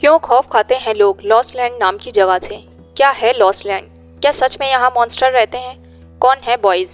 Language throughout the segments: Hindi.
क्यों खौफ खाते हैं लोग लॉस्ट लैंड नाम की जगह से? क्या है लॉस्ट लैंड? क्या सच में यहाँ मॉन्स्टर रहते हैं? कौन है बॉयज?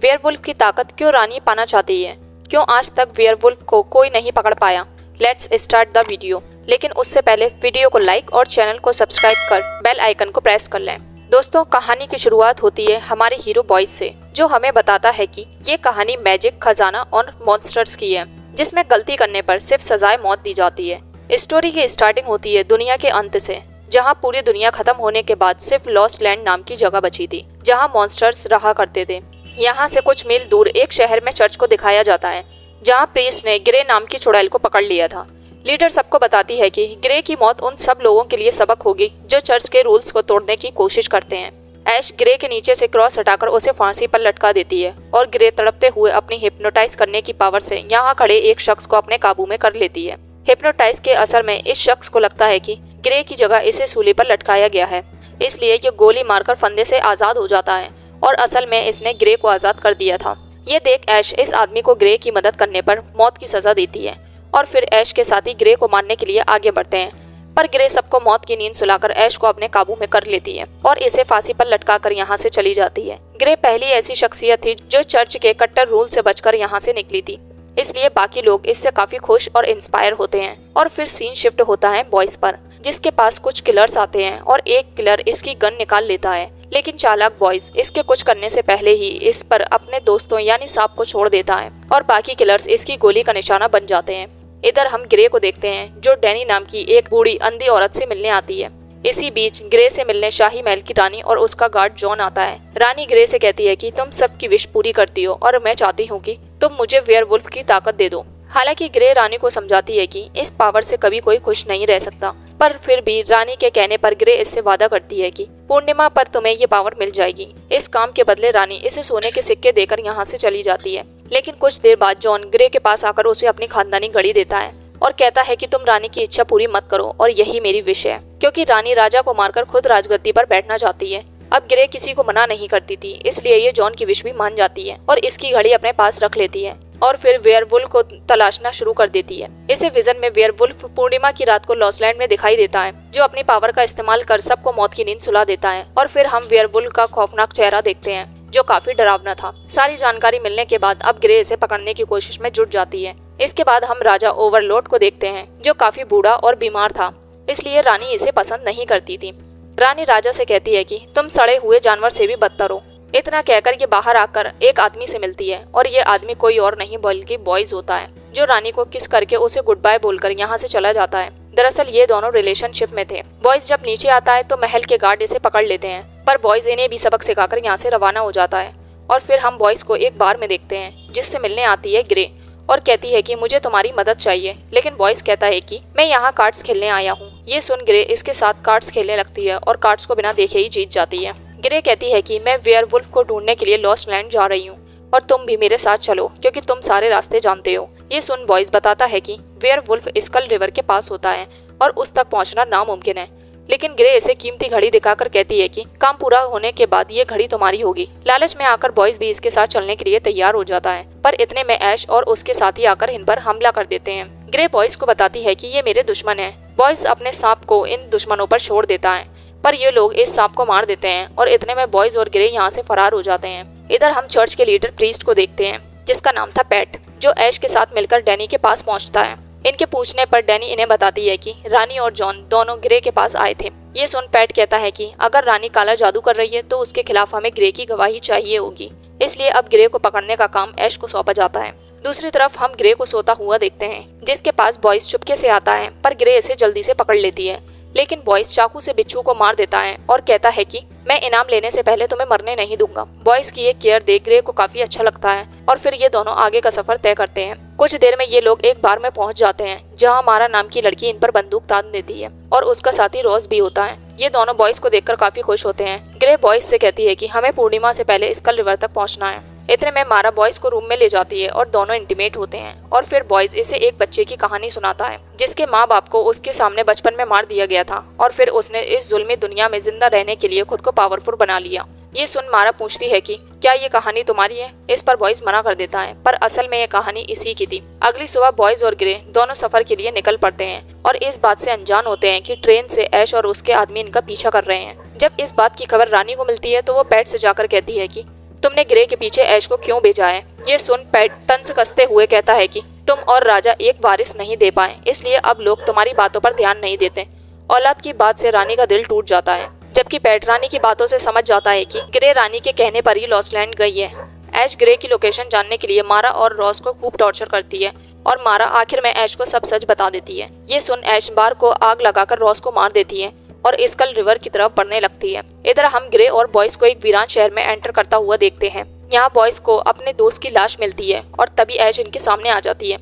वेयरवुल्फ की ताकत क्यों रानी पाना चाहती है? क्यों आज तक वेयरवुल्फ को कोई नहीं पकड़ पाया? Let's start the video. लेकिन उससे पहले वीडियो को लाइक और चैनल को सब्सक्राइब कर बेल आइकन को प्रेस कर लें। दोस्तों, कहानी की शुरुआत होती है हमारे हीरो बॉयज से, जो हमें बताता है कि ये कहानी मैजिक, खजाना और मॉन्स्टर्स की है, जिसमें गलती करने पर सिर्फ सजाए मौत दी जाती है। स्टोरी की स्टार्टिंग होती है दुनिया के अंत से, जहां पूरी दुनिया खत्म होने के बाद सिर्फ लॉस्ट लैंड नाम की जगह बची थी, जहां मॉन्स्टर्स रहा करते थे। यहां से कुछ मील दूर एक शहर में चर्च को दिखाया जाता है, जहां प्रीस्ट ने ग्रे नाम की चुड़ैल को पकड़ लिया था। लीडर सबको बताती है कि ग्रे की मौत उन सब लोगों के लिए सबक होगी जो चर्च के रूल्स को तोड़ने की कोशिश करते हैं। ऐश ग्रे के नीचे से क्रॉस हटाकर उसे फांसी पर लटका देती है और ग्रे तड़पते हुए अपनी हिप्नोटाइज करने की पावर से यहाँ खड़े एक शख्स को अपने काबू में कर लेती है। हिप्नोटाइज के असर में इस शख्स को लगता है कि ग्रे की जगह इसे सूली पर लटकाया गया है, इसलिए ये गोली मारकर फंदे से आज़ाद हो जाता है और असल में इसने ग्रे को आज़ाद कर दिया था। ये देख ऐश इस आदमी को ग्रे की मदद करने पर मौत की सज़ा देती है और फिर ऐश के साथी ग्रे को मारने के लिए आगे बढ़ते हैं, पर ग्रे सबको मौत की नींद सुलाकर ऐश को अपने काबू में कर लेती है और इसे फांसी पर लटकाकर यहाँ से चली जाती है। ग्रे पहली ऐसी शख्सियत थी जो चर्च के कट्टर रूल से बचकर यहाँ से निकली थी, इसलिए बाकी लोग इससे काफी खुश और इंस्पायर होते हैं। और फिर सीन शिफ्ट होता है बॉयज पर, जिसके पास कुछ किलर्स आते हैं और एक किलर इसकी गन निकाल लेता है, लेकिन चालाक बॉयज इसके कुछ करने से पहले ही इस पर अपने दोस्तों यानी सांप को छोड़ देता है और बाकी किलर्स इसकी गोली का निशाना बन जाते हैं। इधर हम ग्रे को देखते हैं, जो डैनी नाम की एक बूढ़ी अंधी औरत से मिलने आती है। इसी बीच ग्रे से मिलने शाही महल की रानी और उसका गार्ड जॉन आता है। रानी ग्रे से कहती है कि तुम सबकी विश पूरी करती हो और मैं चाहती हूँ कि तुम मुझे वेयरवुल्फ की ताकत दे दो। हालांकि ग्रे रानी को समझाती है कि इस पावर से कभी कोई खुश नहीं रह सकता, पर फिर भी रानी के कहने पर ग्रे इससे वादा करती है कि पूर्णिमा पर तुम्हें ये पावर मिल जाएगी। इस काम के बदले रानी इसे सोने के सिक्के देकर यहाँ से चली जाती है। लेकिन कुछ देर बाद जॉन ग्रे के पास आकर उसे अपनी खानदानी घड़ी देता है और कहता है कि तुम रानी की इच्छा पूरी मत करो और यही मेरी विश है, क्योंकि रानी राजा को मारकर खुद राजगद्दी पर बैठना चाहती है। अब ग्रे किसी को मना नहीं करती थी, इसलिए ये जॉन की विश भी मान जाती है और इसकी घड़ी अपने पास रख लेती है और फिर वेयरवुल्फ को तलाशना शुरू कर देती है। इसे विजन में वेयरवुल्फ पूर्णिमा की रात को लॉस्टलैंड में दिखाई देता है, जो अपनी पावर का इस्तेमाल कर सबको मौत की नींद सुला देता है। और फिर हम वेयरवुल्फ का खौफनाक चेहरा देखते हैं, जो काफी डरावना था। सारी जानकारी मिलने के बाद अब ग्रे इसे पकड़ने की कोशिश में जुट जाती है। इसके बाद हम राजा ओवरलॉर्ड को देखते हैं, जो काफी बूढ़ा और बीमार था, इसलिए रानी इसे पसंद नहीं करती थी। रानी राजा से कहती है कि तुम सड़े हुए जानवर से भी बदतर हो। इतना कहकर ये बाहर आकर एक आदमी से मिलती है और ये आदमी कोई और नहीं बल्कि बॉयज होता है, जो रानी को किस करके उसे गुड बाय बोलकर यहाँ से चला जाता है। दरअसल ये दोनों रिलेशनशिप में थे। बॉयज जब नीचे आता है तो महल के गार्ड इसे पकड़ लेते हैं, पर बॉयज इन्हें भी सबक सिखाकर यहाँ से रवाना हो जाता है। और फिर हम बॉयज को एक बार में देखते हैं, जिससे मिलने आती है ग्रे और कहती है कि मुझे तुम्हारी मदद चाहिए। लेकिन बॉयज कहता है कि मैं यहाँ कार्ड्स खेलने आया हूँ। ये सुन ग्रे इसके साथ कार्ड्स खेलने लगती है और कार्ड्स को बिना देखे ही जीत जाती है। ग्रे कहती है कि मैं वेयरवुल्फ को ढूंढने के लिए लॉस्ट लैंड जा रही हूँ और तुम भी मेरे साथ चलो, क्योंकि तुम सारे रास्ते जानते हो। ये सुन बॉयज बताता है कि वेयरवुल्फ स्कल रिवर के पास होता है और उस तक पहुँचना नामुमकिन है। लेकिन ग्रे इसे कीमती घड़ी दिखाकर कहती है कि काम पूरा होने के बाद ये घड़ी तुम्हारी होगी। लालच में आकर बॉयज भी इसके साथ चलने के लिए तैयार हो जाता है, पर इतने में ऐश और उसके साथी आकर इन पर हमला कर देते हैं। ग्रे बॉयज को बताती है कि ये मेरे दुश्मन है। बॉयज अपने सांप को इन दुश्मनों पर छोड़ देता है, पर ये लोग इस सांप को मार देते हैं और इतने में बॉयज और ग्रे यहाँ से फरार हो जाते हैं। इधर हम चर्च के लीडर प्रीस्ट को देखते हैं, जिसका नाम था पैट, जो ऐश के साथ मिलकर डैनी के पास पहुँचता है। इनके पूछने पर डैनी इन्हें बताती है कि रानी और जॉन दोनों ग्रे के पास आए थे। ये सुन पैट कहता है कि अगर रानी काला जादू कर रही है तो उसके खिलाफ हमें ग्रे की गवाही चाहिए होगी, इसलिए अब ग्रे को पकड़ने का काम ऐश को सौंपा जाता है। दूसरी तरफ हम ग्रे को सोता हुआ देखते हैं, जिसके पास बॉयज चुपके से आता है, पर ग्रे इसे जल्दी से पकड़ लेती है। लेकिन बॉयज चाकू से बिच्छू को मार देता है और कहता है कि मैं इनाम लेने से पहले तुम्हें मरने नहीं दूंगा। बॉयज की ये केयर देख ग्रे को काफी अच्छा लगता है और फिर ये दोनों आगे का सफर तय करते हैं। कुछ देर में ये लोग एक बार में पहुंच जाते हैं, जहां मारा नाम की लड़की इन पर बंदूक तान देती है और उसका साथी रोज भी होता है। ये दोनों बॉयज को देखकर काफी खुश होते हैं। ग्रे बॉयज से कहती है कि हमें पूर्णिमा से पहले स्कल रिवर तक पहुंचना है। इतने में मारा बॉयज को रूम में ले जाती है और दोनों इंटीमेट होते हैं और फिर बॉयज इसे एक बच्चे की कहानी सुनाता है, जिसके माँ बाप को उसके सामने बचपन में मार दिया गया था और फिर उसने इस जुल्मी दुनिया में जिंदा रहने के लिए खुद को पावरफुल बना लिया। ये सुन मारा पूछती है कि क्या ये कहानी तुम्हारी है। इस पर बॉयज मना कर देता है, पर असल में ये कहानी इसी की थी। अगली सुबह बॉयज और ग्रे दोनों सफर के लिए निकल पड़ते हैं और इस बात से अनजान होते हैं कि ट्रेन से ऐश और उसके आदमी इनका पीछा कर रहे हैं। जब इस बात की खबर रानी को मिलती है तो वो पैट से जाकर कहती है कि तुमने ग्रे के पीछे ऐश को क्यों भेजा है। ये सुन पैट तंज कसते हुए कहता है कि तुम और राजा एक वारिस नहीं दे पाए, इसलिए अब लोग तुम्हारी बातों पर ध्यान नहीं देते। औलाद की बात से रानी का दिल टूट जाता है, जबकि पैट रानी की बातों से समझ जाता है कि ग्रे रानी के कहने पर ही लॉस्टलैंड गई है। ऐश ग्रे की लोकेशन जानने के लिए मारा और रॉस को खूब टॉर्चर करती है और मारा आखिर में ऐश को सब सच बता देती है। ये सुन ऐश बार को आग लगाकर रॉस को मार देती है और स्कल रिवर की तरफ बढ़ने लगती है। इधर हम ग्रे और बॉयज को एक वीरान शहर में एंटर करता हुआ देखते हैं। यहाँ बॉयज को अपने दोस्त की लाश मिलती है और तभी ऐश इनके सामने आ जाती है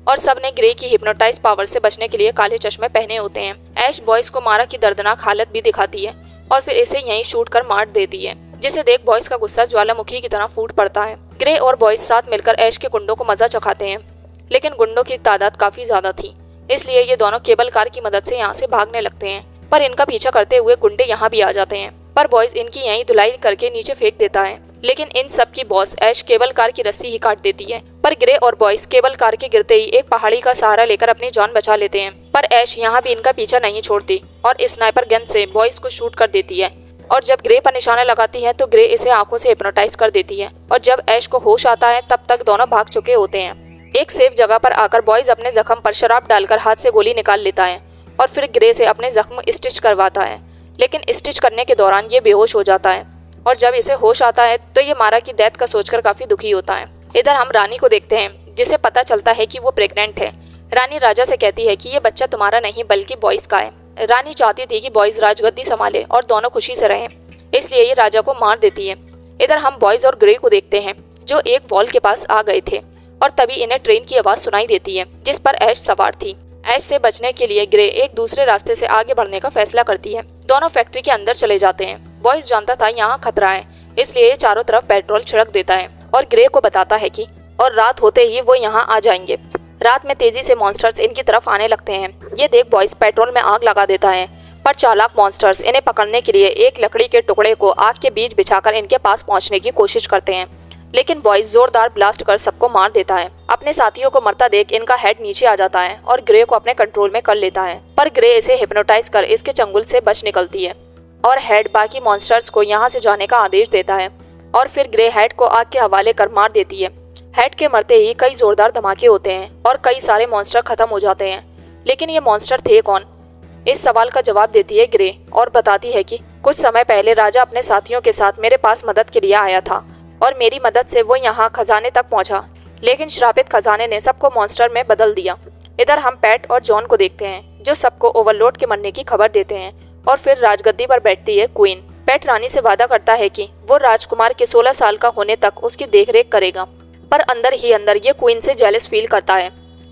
और सबने ग्रे की हिप्नोटाइज पावर से बचने के लिए काले चश्मे पहने होते हैं। ऐश बॉयज को मारा की दर्दनाक हालत भी दिखाती है और फिर इसे यहीं शूट कर मार देती है, जिसे देख बॉयज का गुस्सा ज्वालामुखी की तरह फूट पड़ता है। ग्रे और बॉयज साथ मिलकर ऐश के गुंडों को मजा चखाते हैं, लेकिन गुंडों की तादाद काफी ज्यादा थी, इसलिए ये दोनों केबल कार की मदद से यहाँ से भागने लगते हैं। पर इनका पीछा करते हुए गुंडे यहाँ भी आ जाते हैं, पर बॉयज इनकी यहीं धुलाई करके नीचे फेंक देता है। लेकिन इन सब की बॉस ऐश केबल कार की रस्सी ही काट देती है। पर ग्रे और बॉयज केबल कार के गिरते ही एक पहाड़ी का सहारा लेकर अपनी जान बचा लेते हैं। पर ऐश यहाँ भी इनका पीछा नहीं छोड़ती और स्नाइपर गन से बॉयज को शूट कर देती है और जब ग्रे पर निशाना लगाती है तो ग्रे इसे आंखों से हिप्नोटाइज कर देती है और जब ऐश को होश आता है तब तक दोनों भाग चुके होते हैं। एक सेफ जगह पर आकर बॉयज अपने जख्म पर शराब डालकर हाथ से गोली निकाल लेता है और फिर ग्रे से अपने जख्म स्टिच करवाता है, लेकिन स्टिच करने के दौरान ये बेहोश हो जाता है और जब इसे होश आता है तो ये मारा की डेथ का सोचकर काफी दुखी होता है। इधर हम रानी को देखते हैं, जिसे पता चलता है कि वो प्रेग्नेंट है। रानी राजा से कहती है कि ये बच्चा तुम्हारा नहीं बल्कि बॉयज का है। रानी चाहती थी कि बॉयज राजगद्दी संभाले और दोनों खुशी से रहें, इसलिए ये राजा को मार देती है। इधर हम बॉयज और ग्रे को देखते हैं, जो एक वॉल के पास आ गए थे और तभी इन्हें ट्रेन की आवाज सुनाई देती है जिस पर ऐश सवार थी। ऐश से बचने के लिए ग्रे एक दूसरे रास्ते से आगे बढ़ने का फैसला करती है। दोनों फैक्ट्री के अंदर चले जाते हैं। बॉयज जानता था यहाँ खतरा है, इसलिए चारों तरफ पेट्रोल छिड़क देता है और ग्रे को बताता है कि और रात होते ही वो यहाँ आ जाएंगे। रात में तेजी से मॉन्स्टर्स इनकी तरफ आने लगते हैं। ये देख बॉयज पेट्रोल में आग लगा देता है, पर चालाक मॉन्स्टर्स इन्हें पकड़ने के लिए एक लकड़ी के टुकड़े को आग के बीच बिछाकर इनके पास पहुंचने की कोशिश करते हैं, लेकिन बॉयज जोरदार ब्लास्ट कर सबको मार देता है। अपने साथियों को मरता देख इनका हेड नीचे आ जाता है और ग्रे को अपने कंट्रोल में कर लेता है, पर ग्रे इसे हिप्नोटाइज कर इसके चंगुल से बच निकलती है और हेड बाकी मॉन्स्टर्स को यहाँ से जाने का आदेश देता है और फिर ग्रे हेड को आग के हवाले कर मार देती है। हेड के मरते ही कई जोरदार धमाके होते हैं और कई सारे मॉन्स्टर खत्म हो जाते हैं, लेकिन ये मॉन्स्टर थे कौन? इस सवाल का जवाब देती है ग्रे और बताती है कि कुछ समय पहले राजा अपने साथियों के साथ मेरे पास मदद के लिए आया था और मेरी मदद से वो यहाँ खजाने तक पहुँचा, लेकिन श्रापित खजाने ने सबको मॉन्स्टर में बदल दिया। इधर हम पैट और जॉन को देखते हैं, जो सबको ओवरलोड के मरने की खबर देते हैं और फिर राजगद्दी पर बैठती है क्वीन। पैट रानी से वादा करता है कि वो राजकुमार के 16 साल का होने तक उसकी देखरेख करेगा, पर अंदर ही अंदर ये क्वीन से जेलस फील करता है।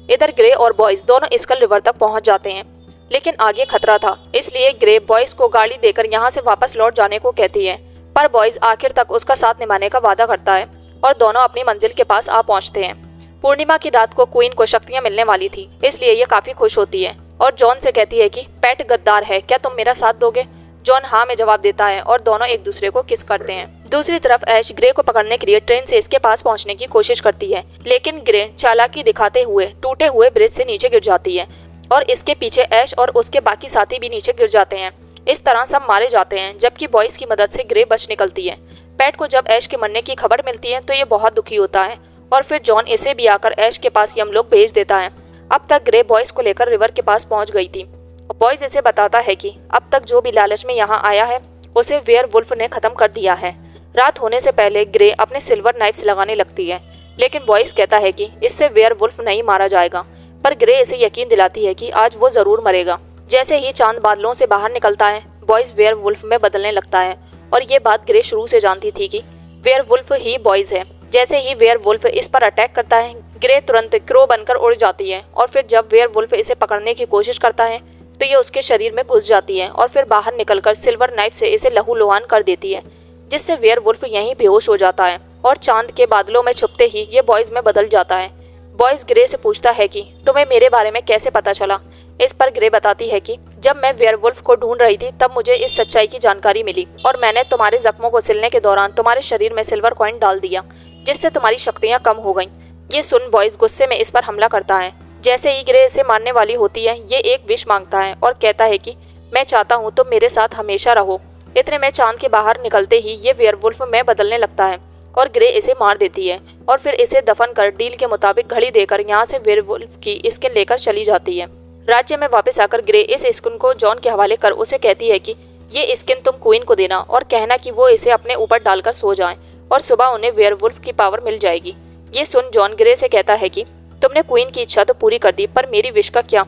इधर ग्रे और बॉयज दोनों स्कल रिवर तक पहुंच जाते हैं, लेकिन आगे खतरा था, इसलिए ग्रे बॉयज को गाड़ी देकर यहाँ से वापस लौट जाने को कहती है, पर बॉयज आखिर तक उसका साथ निभाने का वादा करता है और दोनों अपनी मंजिल के पास आ पहुंचते हैं। पूर्णिमा की रात को क्वीन को शक्तियां मिलने वाली थी, इसलिए ये काफी खुश होती है और जॉन से कहती है कि पैट गद्दार है, क्या तुम मेरा साथ दोगे? जॉन हाँ में जवाब देता है और दोनों एक दूसरे को किस करते हैं। दूसरी तरफ ऐश ग्रे को पकड़ने के लिए ट्रेन से इसके पास पहुंचने की कोशिश करती है, लेकिन ग्रे चालाकी दिखाते हुए टूटे हुए ब्रिज से नीचे गिर जाती है और इसके पीछे ऐश और उसके बाकी साथी भी नीचे गिर जाते हैं। इस तरह सब मारे जाते हैं, जबकि बॉयज की मदद से ग्रे बच निकलती है। पैट को जब ऐश के मरने की खबर मिलती है तो ये बहुत दुखी होता है और फिर जॉन इसे भी आकर ऐश के पास यमलोक भेज देता है। अब तक ग्रे बॉयज को लेकर रिवर के पास पहुंच गई थी। बॉयज इसे बताता है कि अब तक जो भी लालच में यहाँ आया है उसे वेयर वुल्फ ने खत्म कर दिया है। रात होने से पहले ग्रे अपने सिल्वर नाइफ्स लगाने लगती है, लेकिन बॉयज कहता है कि इससे वेयर वुल्फ नहीं मारा जाएगा, पर ग्रे इसे यकीन दिलाती है कि आज वो जरूर मरेगा। जैसे ही चांद बादलों से बाहर निकलता है, बॉयज वेयर वुल्फ में बदलने लगता है और ये बात ग्रे शुरू से जानती थी कि वेयर वुल्फ ही बॉयज है। जैसे ही वेयर वुल्फ इस पर अटैक करता है, ग्रे तुरंत क्रो बनकर उड़ जाती है और फिर जब वेयर वुल्फ इसे पकड़ने की कोशिश करता है तो ये उसके शरीर में घुस जाती है और फिर बाहर निकलकर सिल्वर नाइफ से इसे लहूलुहान कर देती है, जिससे वेयर वुल्फ यहीं बेहोश हो जाता है और चांद के बादलों में छुपते ही ये बॉयज में बदल जाता है। बॉयज ग्रे से पूछता है कि तुम्हें मेरे बारे में कैसे पता चला? इस पर ग्रे बताती है कि जब मैं वेयरवुल्फ को ढूंढ रही थी तब मुझे इस सच्चाई की जानकारी मिली और मैंने तुम्हारे जख्मों को सिलने के दौरान तुम्हारे शरीर में सिल्वर कॉइन डाल दिया, जिससे तुम्हारी शक्तियाँ कम हो गईं। ये सुन बॉयज गुस्से में इस पर हमला करता है। जैसे ही ग्रे इसे मारने वाली होती है, ये एक विश मांगता है और कहता है कि मैं चाहता हूँ तुम मेरे साथ हमेशा रहो। इतने में चांद के बाहर निकलते ही ये वेयरवुल्फ में बदलने लगता है और ग्रे इसे मार देती है और फिर इसे दफन कर डील के मुताबिक घड़ी देकर यहाँ से वेयरवुल्फ की स्किन लेकर चली जाती है। राज्य में वापस आकर ग्रे इस स्किन को जॉन के हवाले कर उसे कहती है कि ये स्किन तुम क्वीन को देना और कहना कि वो इसे अपने ऊपर डालकर सो जाएं और सुबह उन्हें वेयरवुल्फ की पावर मिल जाएगी। ये सुन जॉन ग्रे से कहता है कि तुमने क्वीन की इच्छा तो पूरी कर दी, पर मेरी विश का क्या?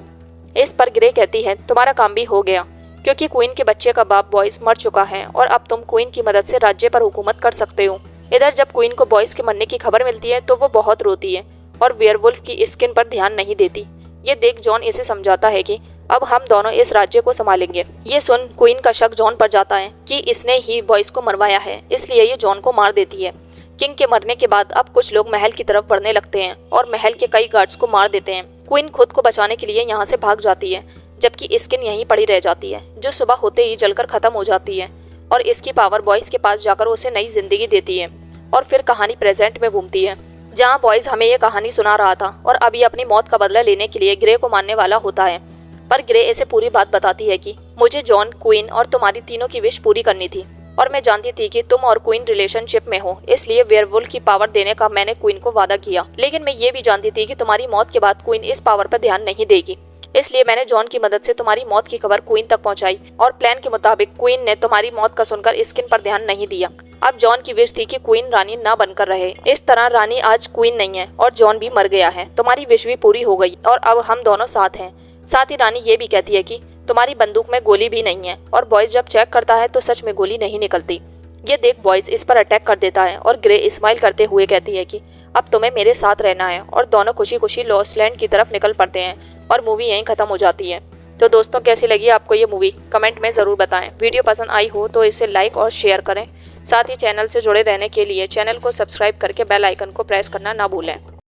इस पर ग्रे कहती है तुम्हारा काम भी हो गया, क्योंकि क्वीन के बच्चे का बाप बॉयस मर चुका है और अब तुम क्वीन की मदद से राज्य पर हुकूमत कर सकते हो। इधर जब क्वीन को बॉयस के मरने की खबर मिलती है तो वो बहुत रोती है और वेयरवुल्फ की स्किन पर ध्यान नहीं देती। ये देख जॉन इसे समझाता है कि अब हम दोनों इस राज्य को संभालेंगे। ये सुन क्वीन का शक जॉन पर जाता है कि इसने ही बॉयस को मरवाया है, इसलिए ये जॉन को मार देती है। किंग के मरने के बाद अब कुछ लोग महल की तरफ बढ़ने लगते हैं और महल के कई गार्ड्स को मार देते हैं। क्वीन खुद को बचाने के लिए यहाँ से भाग जाती है, जबकि स्किन यहीं पड़ी रह जाती है, जो सुबह होते ही जलकर खत्म हो जाती है और इसकी पावर बॉयज के पास जाकर उसे नई जिंदगी देती है। और फिर कहानी प्रेजेंट में घूमती है, जहाँ बॉयज हमें ये कहानी सुना रहा था और अभी अपनी मौत का बदला लेने के लिए ग्रे को मारने वाला होता है। पर ग्रे इसे पूरी बात बताती है कि मुझे जॉन, क्वीन और तुम्हारी तीनों की विश पूरी करनी थी और मैं जानती थी कि तुम और क्वीन रिलेशनशिप में हो, इसलिए वेयरवुल्फ की पावर देने का मैंने क्वीन को वादा किया। लेकिन मैं ये भी जानती थी कि तुम्हारी मौत के बाद क्वीन इस पावर पर ध्यान नहीं देगी, इसलिए मैंने जॉन की मदद से तुम्हारी मौत की खबर क्वीन तक पहुंचाई और प्लान के मुताबिक क्वीन ने तुम्हारी मौत का सुनकर स्किन पर ध्यान नहीं दिया। अब जॉन की विश थी कि क्वीन रानी ना बनकर रहे। इस तरह रानी आज क्वीन नहीं है और जॉन भी मर गया है। तुम्हारी विश भी पूरी हो गई और अब हम दोनों साथ हैं। साथ ही रानी ये भी कहती है कि तुम्हारी बंदूक में गोली भी नहीं है और बॉयज जब चेक करता है तो सच में गोली नहीं निकलती। ये देख बॉयज इस पर अटैक कर देता है और ग्रे स्माइल करते हुए कहती है कि अब तुम्हें मेरे साथ रहना है और दोनों खुशी खुशी लॉस्ट लैंड की तरफ निकल पड़ते हैं और मूवी यहीं खत्म हो जाती है। तो दोस्तों कैसी लगी आपको ये मूवी कमेंट में ज़रूर बताएं। वीडियो पसंद आई हो तो इसे लाइक और शेयर करें। साथ ही चैनल से जुड़े रहने के लिए चैनल को सब्सक्राइब करके बेल आइकन को प्रेस करना ना भूलें।